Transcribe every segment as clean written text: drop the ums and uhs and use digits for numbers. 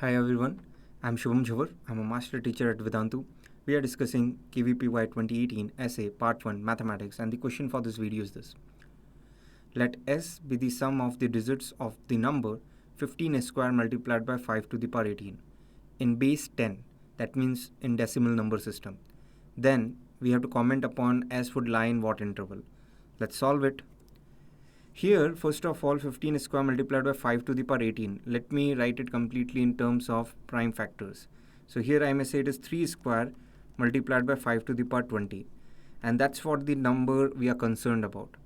Hi everyone, I'm Shubham. I'm a master teacher at Vedantu. We are discussing KVPY 2018 essay part 1 mathematics, and the question for this video is this. Let S be the sum of the digits of the number 15 square multiplied by 5 to the power 18 in base 10, that means in decimal number system. Then we have to comment upon S would lie in what interval. Let's solve it. Here, first of all, 15 square multiplied by 5 to the power 18. Let me write it completely in terms of prime factors. So here I may say it is 3 square multiplied by 5 to the power 20. And that's what the number we are concerned about.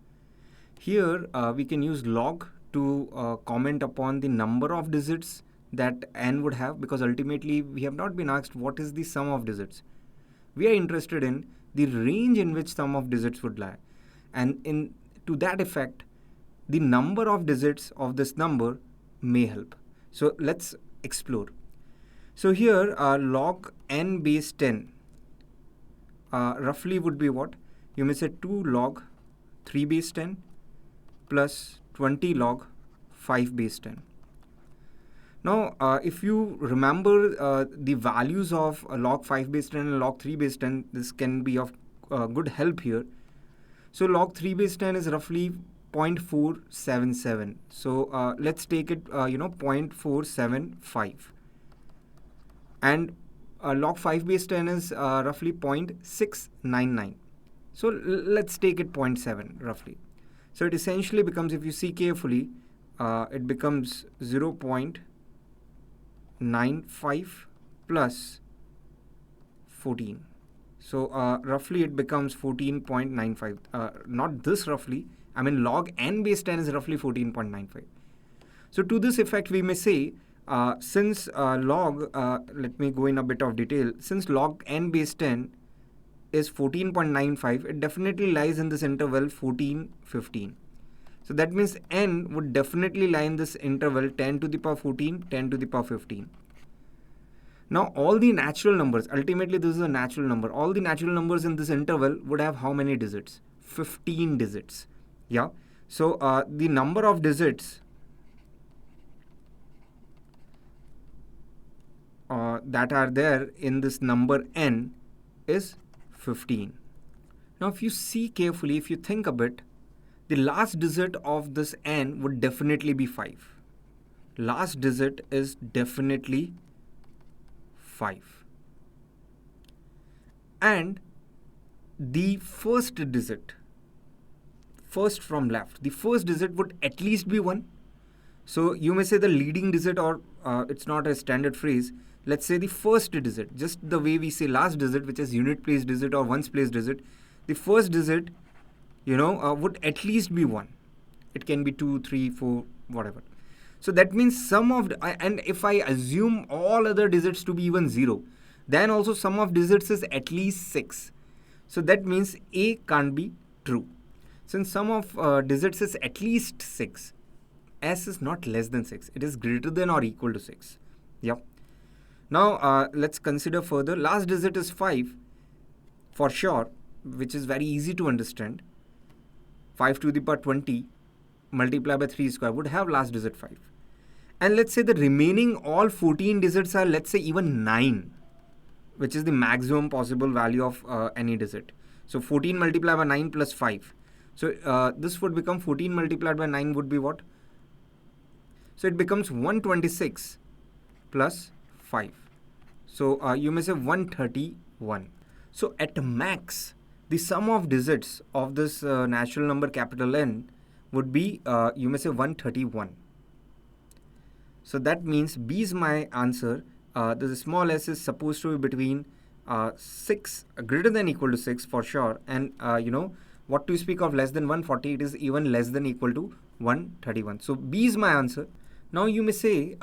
Here, we can use log to comment upon the number of digits that n would have, because ultimately we have not been asked what is the sum of digits. We are interested in the range in which sum of digits would lie. And to that effect, the number of digits of this number may help. So let's explore. So here log n base 10 roughly would be what? You may say 2 log 3 base 10 plus 20 log 5 base 10. Now if you remember the values of log 5 base 10 and log 3 base 10, this can be of good help here. So log 3 base 10 is roughly 0.477. So let's take it 0.475, and log 5 base 10 is roughly 0.699. So let's take it 0.7 roughly. So it essentially becomes, if you see carefully, it becomes 0.95 plus 14. So roughly it becomes 14.95. Not this roughly. I mean, log n base 10 is roughly 14.95. So to this effect, we may say, since let me go in a bit of detail. Since log n base 10 is 14.95, it definitely lies in this interval 14-15. So that means n would definitely lie in this interval 10 to the power 14, 10 to the power 15. Now all the natural numbers, ultimately this is a natural number, all the natural numbers in this interval would have how many digits? 15 digits. Yeah. So the number of digits that are there in this number n is 15. Now if you see carefully, if you think a bit, the last digit of this n would definitely be 5. Last digit is definitely 5. And the first digit, first from left, the first digit would at least be 1. So you may say the leading digit, or it's not a standard phrase. Let's say the first digit, just the way we say last digit, which is unit place digit or ones place digit. The first digit, would at least be 1. It can be 2, 3, 4, whatever. So that means sum of, and if I assume all other digits to be even 0, then also sum of digits is at least 6. So that means A can't be true. Since sum of digits is at least 6, S is not less than 6. It is greater than or equal to 6. Yep. Now let's consider further. Last digit is 5 for sure, which is very easy to understand. 5 to the power 20 multiplied by 3 square would have last digit 5. And let's say the remaining all 14 digits are, let's say, even 9, which is the maximum possible value of any digit. So 14 multiplied by 9 plus 5. So this would become 14 multiplied by 9 would be what? So it becomes 126 plus 5. So you may say 131. So at max, the sum of digits of this natural number capital N would be, you may say, 131. So that means B is my answer. The small s is supposed to be between 6, greater than equal to 6 for sure. And what to speak of less than 140, it is even less than equal to 131. So B is my answer. Now you may say,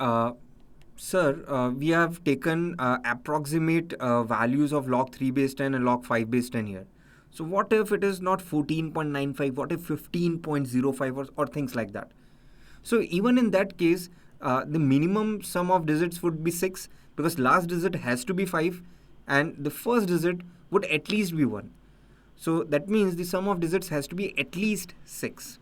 sir, we have taken approximate values of log 3 base 10 and log 5 base 10 here. So what if it is not 14.95, what if 15.05 or things like that? So even in that case, the minimum sum of digits would be 6, because last digit has to be 5 and the first digit would at least be 1. So that means the sum of digits has to be at least 6.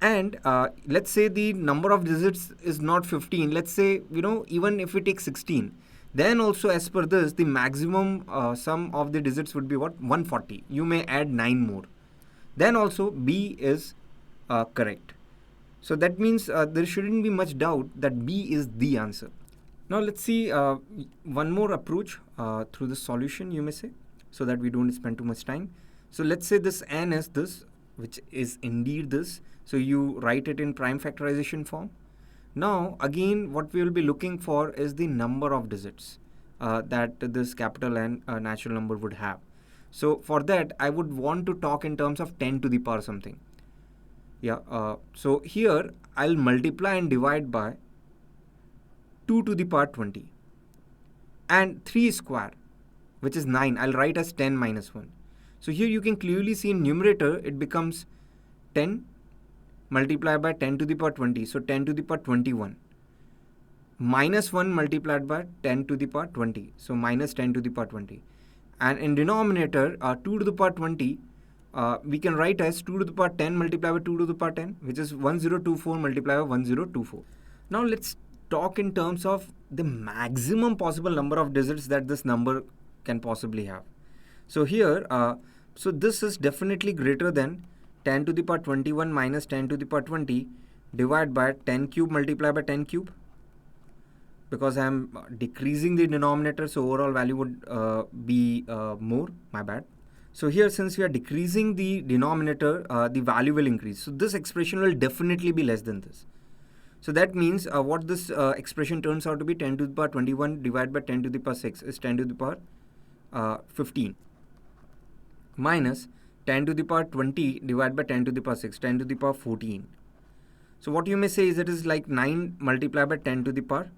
And let's say the number of digits is not 15. Let's say, even if we take 16, then also as per this, the maximum sum of the digits would be what? 140. You may add 9 more. Then also B is correct. So that means there shouldn't be much doubt that B is the answer. Now let's see one more approach through the solution, you may say, so that we don't spend too much time. So let's say this n is this, which is indeed this. So you write it in prime factorization form. Now again, what we will be looking for is the number of digits that this capital N natural number would have. So for that, I would want to talk in terms of 10 to the power something. Yeah. So here I'll multiply and divide by 2 to the power 20 and 3 square, which is 9. I'll write as 10 minus 1. So here you can clearly see in numerator it becomes 10 multiplied by 10 to the power 20. So 10 to the power 21 minus 1 multiplied by 10 to the power 20. So minus 10 to the power 20. And in denominator 2 to the power 20 we can write as 2 to the power 10 multiplied by 2 to the power 10, which is 1024 multiplied by 1024. Now let's talk in terms of the maximum possible number of digits that this number can possibly have. So here, so this is definitely greater than 10 to the power 21 minus 10 to the power 20 divided by 10 cube multiplied by 10 cube, because I am decreasing the denominator, so overall value would be more, my bad. So here, since we are decreasing the denominator, the value will increase. So this expression will definitely be less than this. So that means what this expression turns out to be 10 to the power 21 divided by 10 to the power 6 is 10 to the power 15 minus 10 to the power 20 divided by 10 to the power 6, 10 to the power 14. So what you may say is it is like 9 multiplied by 10 to the power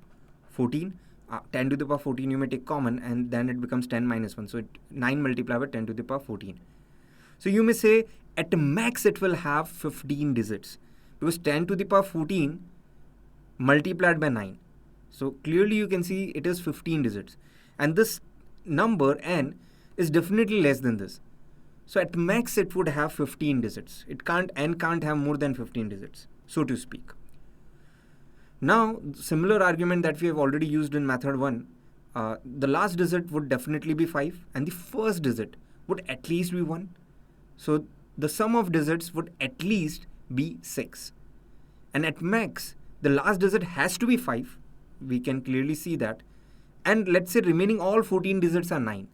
14. 10 to the power 14 you may take common and then it becomes 10 minus 1. So 9 multiplied by 10 to the power 14. So you may say at max it will have 15 digits because 10 to the power 14 multiplied by 9. So clearly you can see it is 15 digits. And this number n is definitely less than this. So at max it would have 15 digits. N can't have more than 15 digits, so to speak. Now, similar argument that we have already used in method 1, the last digit would definitely be 5 and the first digit would at least be 1. So the sum of digits would at least be 6. And at max, the last digit has to be 5. We can clearly see that. And let's say remaining all 14 digits are 9.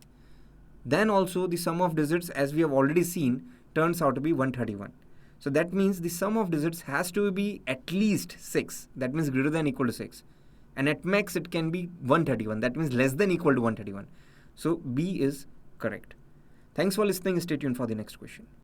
Then also the sum of digits, as we have already seen, turns out to be 131. So that means the sum of digits has to be at least 6. That means greater than or equal to 6. And at max it can be 131. That means less than or equal to 131. So B is correct. Thanks for listening. Stay tuned for the next question.